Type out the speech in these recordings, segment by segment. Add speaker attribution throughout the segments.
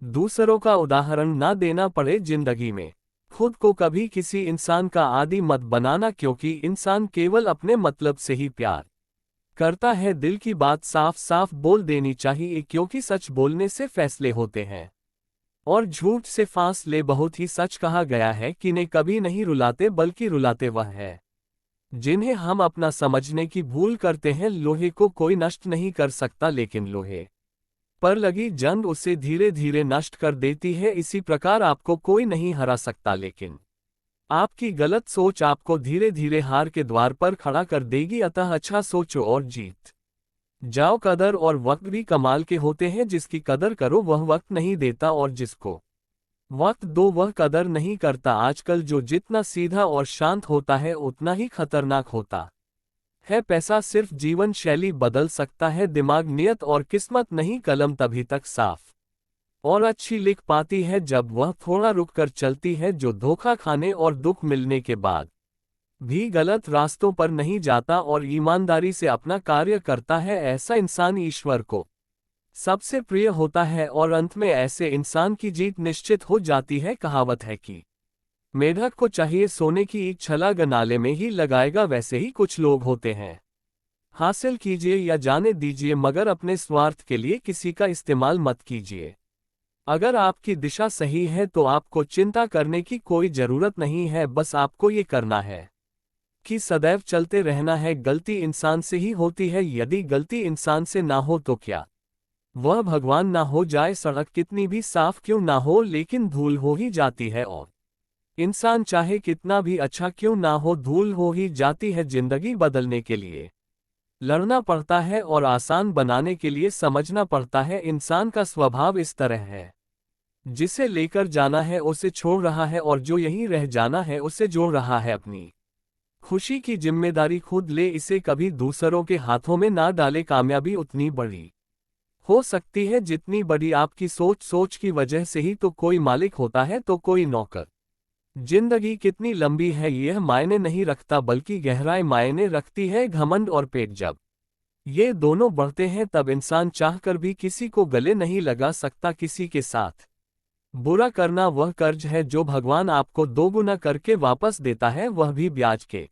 Speaker 1: दूसरों का उदाहरण ना देना पड़े जिंदगी में। खुद को कभी किसी इंसान का आदी मत बनाना, क्योंकि इंसान केवल अपने मतलब से ही प्यार करता है। दिल की बात साफ साफ बोल देनी चाहिए, क्योंकि सच बोलने से फैसले होते हैं और झूठ से फासले। बहुत ही सच कहा गया है कि ने कभी नहीं रुलाते, बल्कि रुलाते वह है जिन्हें हम अपना समझने की भूल करते हैं। लोहे को कोई नष्ट नहीं कर सकता, लेकिन लोहे पर लगी जंग उसे धीरे धीरे नष्ट कर देती है। इसी प्रकार आपको कोई नहीं हरा सकता, लेकिन आपकी गलत सोच आपको धीरे धीरे हार के द्वार पर खड़ा कर देगी। अतः अच्छा सोचो और जीत जाओ। कदर और वक्त भी कमाल के होते हैं। जिसकी कदर करो वह वक्त नहीं देता, और जिसको वक्त दो वह कदर नहीं करता। आजकल जो जितना सीधा और शांत होता है उतना ही खतरनाक होता है। पैसा सिर्फ जीवन शैली बदल सकता है, दिमाग, नियत और किस्मत नहीं। कलम तभी तक साफ और अच्छी लिख पाती है जब वह थोड़ा रुक कर चलती है। जो धोखा खाने और दुख मिलने के बाद भी गलत रास्तों पर नहीं जाता और ईमानदारी से अपना कार्य करता है, ऐसा इंसान ईश्वर को सबसे प्रिय होता है। और अंत में ऐसे इंसान की जीत निश्चित हो जाती है। कहावत है कि मेढक को चाहिए सोने की ईख, छलांग नाले में ही लगाएगा। वैसे ही कुछ लोग होते हैं। हासिल कीजिए या जाने दीजिए, मगर अपने स्वार्थ के लिए किसी का इस्तेमाल मत कीजिए। अगर आपकी दिशा सही है तो आपको चिंता करने की कोई जरूरत नहीं है। बस आपको ये करना है कि सदैव चलते रहना है। गलती इंसान से ही होती है। यदि गलती इंसान से ना हो तो क्या वह भगवान ना हो जाए। सड़क कितनी भी साफ क्यों ना हो, लेकिन धूल हो ही जाती है। और इंसान चाहे कितना भी अच्छा क्यों ना हो, धूल हो ही जाती है। जिंदगी बदलने के लिए लड़ना पड़ता है और आसान बनाने के लिए समझना पड़ता है। इंसान का स्वभाव इस तरह है, जिसे लेकर जाना है उसे छोड़ रहा है, और जो यहीं रह जाना है उसे जोड़ रहा है। अपनी खुशी की जिम्मेदारी खुद ले, इसे कभी दूसरों के हाथों में ना डाले। कामयाबी उतनी बड़ी हो सकती है जितनी बड़ी आपकी सोच। सोच की वजह से ही तो कोई मालिक होता है तो कोई नौकर। जिंदगी कितनी लंबी है यह मायने नहीं रखता, बल्कि गहराई मायने रखती है। घमंड और पेट जब ये दोनों बढ़ते हैं तब इंसान चाहकर भी किसी को गले नहीं लगा सकता। किसी के साथ बुरा करना वह कर्ज है जो भगवान आपको दोगुना करके वापस देता है, वह भी ब्याज के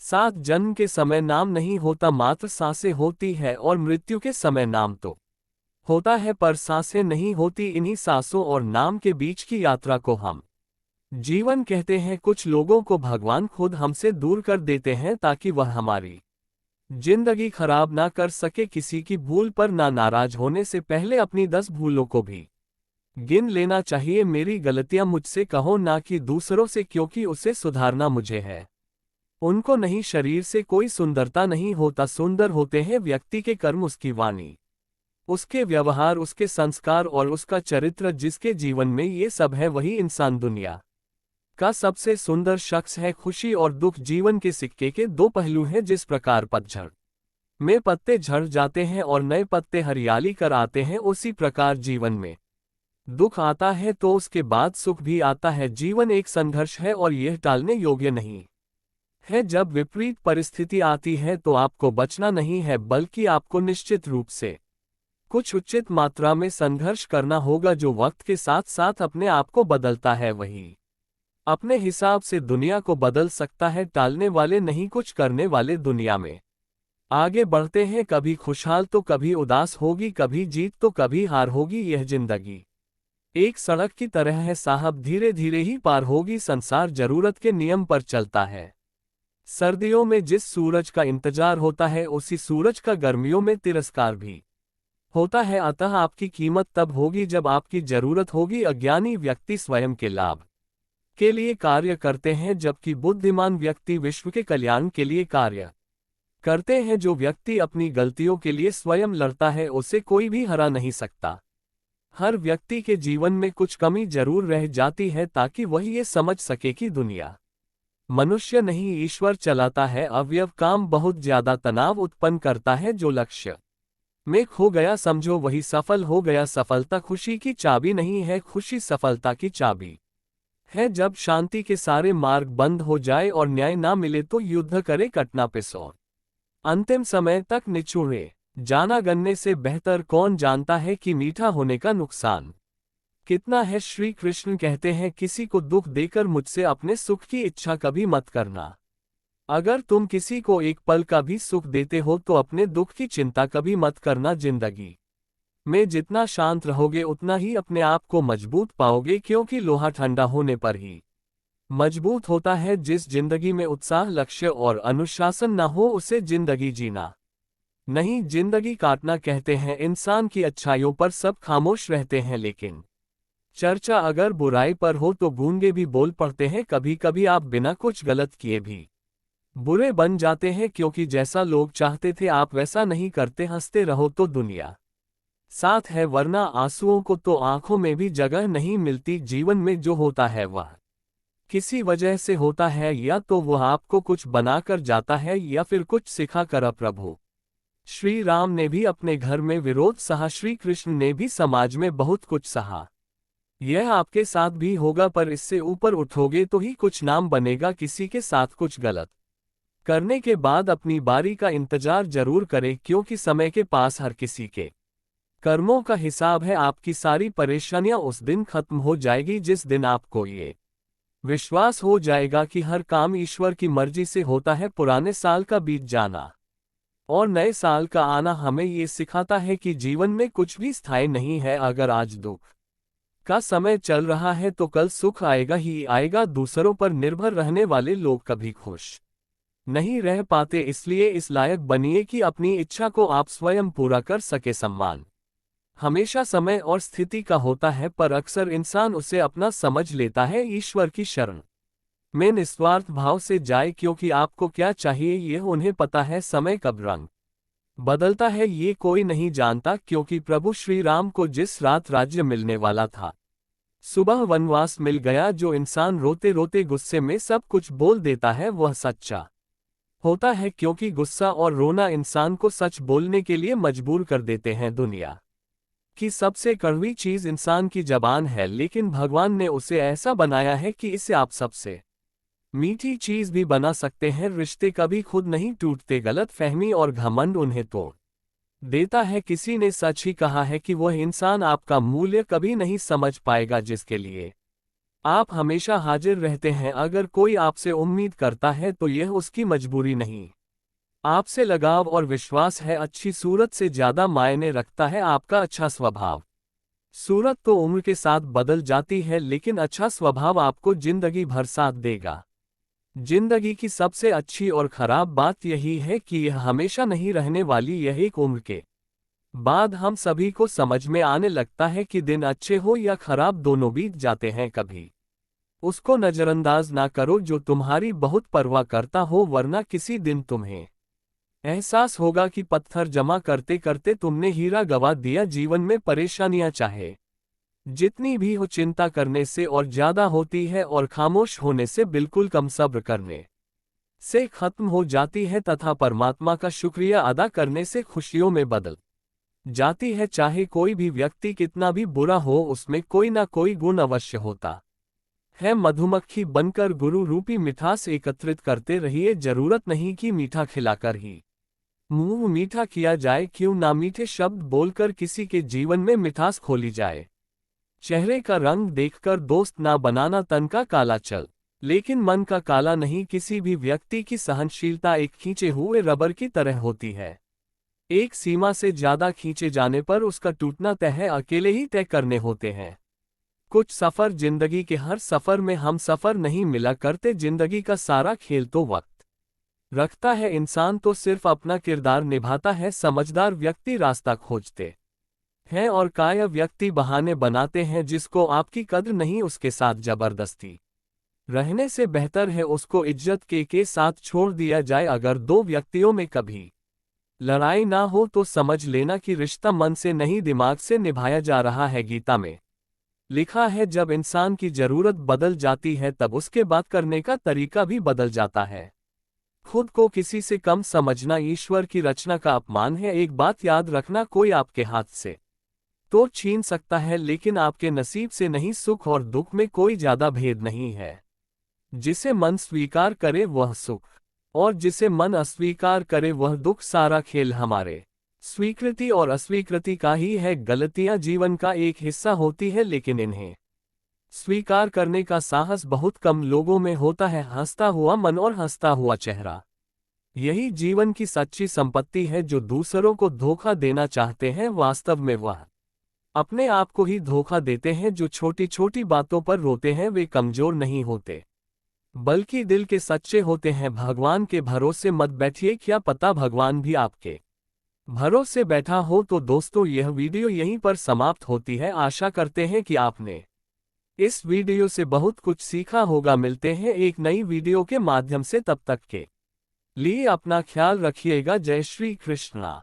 Speaker 1: साथ। जन्म के समय नाम नहीं होता, मात्र सांसें होती है, और मृत्यु के समय नाम तो होता है पर सांसें नहीं होती। इन्हीं सांसों और नाम के बीच की यात्रा को हम जीवन कहते हैं। कुछ लोगों को भगवान खुद हमसे दूर कर देते हैं ताकि वह हमारी जिंदगी खराब ना कर सके। किसी की भूल पर ना नाराज होने से पहले अपनी 10 भूलों को भी गिन लेना चाहिए। मेरी गलतियां मुझसे कहो, ना कि दूसरों से, क्योंकि उसे सुधारना मुझे है, उनको नहीं। शरीर से कोई सुंदरता नहीं होता, सुंदर होते हैं व्यक्ति के कर्म, उसकी वाणी, उसके व्यवहार, उसके संस्कार और उसका चरित्र। जिसके जीवन में ये सब है वही इंसान दुनिया का सबसे सुंदर शख्स है। खुशी और दुख जीवन के सिक्के के दो पहलू हैं। जिस प्रकार पतझड़ में पत्ते झड़ जाते हैं और नए पत्ते हरियाली कर आते हैं, उसी प्रकार जीवन में दुख आता है तो उसके बाद सुख भी आता है। जीवन एक संघर्ष है और यह टालने योग्य नहीं है। जब विपरीत परिस्थिति आती है तो आपको बचना नहीं है, बल्कि आपको निश्चित रूप से कुछ उचित मात्रा में संघर्ष करना होगा। जो वक्त के साथ साथ अपने आप को बदलता है वही अपने हिसाब से दुनिया को बदल सकता है। टालने वाले नहीं, कुछ करने वाले दुनिया में आगे बढ़ते हैं। कभी खुशहाल तो कभी उदास होगी, कभी जीत तो कभी हार होगी। यह जिंदगी एक सड़क की तरह है साहब, धीरे धीरे ही पार होगी। संसार जरूरत के नियम पर चलता है। सर्दियों में जिस सूरज का इंतजार होता है, उसी सूरज का गर्मियों में तिरस्कार भी होता है। अतः आपकी कीमत तब होगी जब आपकी जरूरत होगी। अज्ञानी व्यक्ति स्वयं के लाभ के लिए कार्य करते हैं, जबकि बुद्धिमान व्यक्ति विश्व के कल्याण के लिए कार्य करते हैं। जो व्यक्ति अपनी गलतियों के लिए स्वयं लड़ता है उसे कोई भी हरा नहीं सकता। हर व्यक्ति के जीवन में कुछ कमी जरूर रह जाती है, ताकि वह ये समझ सके कि दुनिया मनुष्य नहीं ईश्वर चलाता है। अवयव काम बहुत ज्यादा तनाव उत्पन्न करता है। जो लक्ष्य में खो गया समझो वही सफल हो गया। सफलता खुशी की चाबी नहीं है, खुशी सफलता की चाबी है। जब शांति के सारे मार्ग बंद हो जाए और न्याय ना मिले तो युद्ध करे कटना पिसौर, अंतिम समय तक निचोड़े जाना। गन्ने से बेहतर कौन जानता है कि मीठा होने का नुकसान। कितना है श्री कृष्ण कहते हैं किसी को दुख देकर मुझसे अपने सुख की इच्छा कभी मत करना। अगर तुम किसी को एक पल का भी सुख देते हो तो अपने दुख की चिंता कभी मत करना। जिंदगी में जितना शांत रहोगे उतना ही अपने आप को मजबूत पाओगे, क्योंकि लोहा ठंडा होने पर ही मजबूत होता है। जिस जिंदगी में उत्साह, लक्ष्य और अनुशासन न हो उसे जिंदगी जीना नहीं, जिंदगी काटना कहते हैं। इंसान की अच्छाइयों पर सब खामोश रहते हैं, लेकिन चर्चा अगर बुराई पर हो तो गूंगे भी बोल पड़ते हैं। कभी कभी आप बिना कुछ गलत किए भी बुरे बन जाते हैं, क्योंकि जैसा लोग चाहते थे आप वैसा नहीं करते। हंसते रहो तो दुनिया साथ है, वरना आंसुओं को तो आंखों में भी जगह नहीं मिलती। जीवन में जो होता है वह किसी वजह से होता है, या तो वह आपको कुछ बनाकर जाता है या फिर कुछ सिखा कर। प्रभु श्री राम ने भी अपने घर में विरोध सहा, श्री कृष्ण ने भी समाज में बहुत कुछ सहा। यह आपके साथ भी होगा, पर इससे ऊपर उठोगे तो ही कुछ नाम बनेगा। किसी के साथ कुछ गलत करने के बाद अपनी बारी का इंतजार जरूर करें, क्योंकि समय के पास हर किसी के कर्मों का हिसाब है। आपकी सारी परेशानियां उस दिन खत्म हो जाएगी जिस दिन आपको ये विश्वास हो जाएगा कि हर काम ईश्वर की मर्जी से होता है। पुराने साल का बीत जाना और नए साल का आना हमें ये सिखाता है कि जीवन में कुछ भी स्थायी नहीं है। अगर आज दुख का समय चल रहा है तो कल सुख आएगा ही आएगा। दूसरों पर निर्भर रहने वाले लोग कभी खुश नहीं रह पाते, इसलिए इस लायक बनिए कि अपनी इच्छा को आप स्वयं पूरा कर सके। सम्मान हमेशा समय और स्थिति का होता है, पर अक्सर इंसान उसे अपना समझ लेता है। ईश्वर की शरण में निस्वार्थ भाव से जाए, क्योंकि आपको क्या चाहिए यह उन्हें पता है। समय कब रंग बदलता है ये कोई नहीं जानता, क्योंकि प्रभु श्री राम को जिस रात राज्य मिलने वाला था, सुबह वनवास मिल गया। जो इंसान रोते रोते गुस्से में सब कुछ बोल देता है वह सच्चा होता है, क्योंकि गुस्सा और रोना इंसान को सच बोलने के लिए मजबूर कर देते हैं। दुनिया की सबसे कड़वी चीज इंसान की जबान है, लेकिन भगवान ने उसे ऐसा बनाया है कि इसे आप सबसे मीठी चीज भी बना सकते हैं। रिश्ते कभी खुद नहीं टूटते, गलत फहमी और घमंड उन्हें तोड़ देता है। किसी ने सच ही कहा है कि वह इंसान आपका मूल्य कभी नहीं समझ पाएगा जिसके लिए आप हमेशा हाजिर रहते हैं। अगर कोई आपसे उम्मीद करता है तो यह उसकी मजबूरी नहीं, आपसे लगाव और विश्वास है। अच्छी सूरत से ज्यादा मायने रखता है आपका अच्छा स्वभाव। सूरत तो उम्र के साथ बदल जाती है, लेकिन अच्छा स्वभाव आपको जिंदगी भर साथ देगा। जिंदगी की सबसे अच्छी और खराब बात यही है कि यह हमेशा नहीं रहने वाली। यह एक उम्र के बाद हम सभी को समझ में आने लगता है कि दिन अच्छे हो या खराब दोनों बीत जाते हैं। कभी उसको नजरअंदाज ना करो जो तुम्हारी बहुत परवाह करता हो, वरना किसी दिन तुम्हें एहसास होगा कि पत्थर जमा करते करते तुमने हीरा गंवा दिया। जीवन में परेशानियां चाहे जितनी भी हो, चिंता करने से और ज्यादा होती है, और खामोश होने से बिल्कुल कम, सब्र करने से खत्म हो जाती है, तथा परमात्मा का शुक्रिया अदा करने से खुशियों में बदल जाती है। चाहे कोई भी व्यक्ति कितना भी बुरा हो, उसमें कोई ना कोई गुण अवश्य होता है। मधुमक्खी बनकर गुरु रूपी मिठास एकत्रित करते रहिए। जरूरत नहीं कि मीठा खिलाकर ही मुंह मीठा किया जाए, क्यों ना मीठे शब्द बोलकर किसी के जीवन में मिठास खोली जाए। चेहरे का रंग देखकर दोस्त ना बनाना, तन का काला चल लेकिन मन का काला नहीं। किसी भी व्यक्ति की सहनशीलता एक खींचे हुए रबर की तरह होती है। एक सीमा से ज्यादा खींचे जाने पर उसका टूटना तय है, अकेले ही तय करने होते हैं कुछ सफर। जिंदगी के हर सफर में हम सफर नहीं मिला करते। जिंदगी का सारा खेल तो वक्त रखता है, इंसान तो सिर्फ अपना किरदार निभाता है। समझदार व्यक्ति रास्ता खोजते हैं और काया व्यक्ति बहाने बनाते हैं। जिसको आपकी कद्र नहीं उसके साथ जबरदस्ती रहने से बेहतर है उसको इज्जत के साथ छोड़ दिया जाए। अगर दो व्यक्तियों में कभी लड़ाई ना हो तो समझ लेना कि रिश्ता मन से नहीं दिमाग से निभाया जा रहा है। गीता में लिखा है, जब इंसान की जरूरत बदल जाती है तब उसके बात करने का तरीका भी बदल जाता है। खुद को किसी से कम समझना ईश्वर की रचना का अपमान है। एक बात याद रखना, कोई आपके हाथ से तो छीन सकता है, लेकिन आपके नसीब से नहीं। सुख और दुख में कोई ज्यादा भेद नहीं है। जिसे मन स्वीकार करे वह सुख, और जिसे मन अस्वीकार करे वह दुख। सारा खेल हमारे स्वीकृति और अस्वीकृति का ही है, गलतियां जीवन का एक हिस्सा होती है, लेकिन इन्हें स्वीकार करने का साहस बहुत कम लोगों में होता है। हंसता हुआ मन और हंसता हुआ चेहरा, यही जीवन की सच्ची संपत्ति है। जो दूसरों को धोखा देना चाहते हैं, वास्तव में वह अपने आप को ही धोखा देते हैं। जो छोटी छोटी बातों पर रोते हैं, वे कमजोर नहीं होते, बल्कि दिल के सच्चे होते हैं। भगवान के भरोसे मत बैठिए, क्या पता भगवान भी आपके भरोसे बैठा हो। तो दोस्तों, यह वीडियो यहीं पर समाप्त होती है। आशा करते हैं कि आपने इस वीडियो से बहुत कुछ सीखा होगा। मिलते हैं एक नई वीडियो के माध्यम से, तब तक के लिए अपना ख्याल रखिएगा। जय श्री कृष्णा।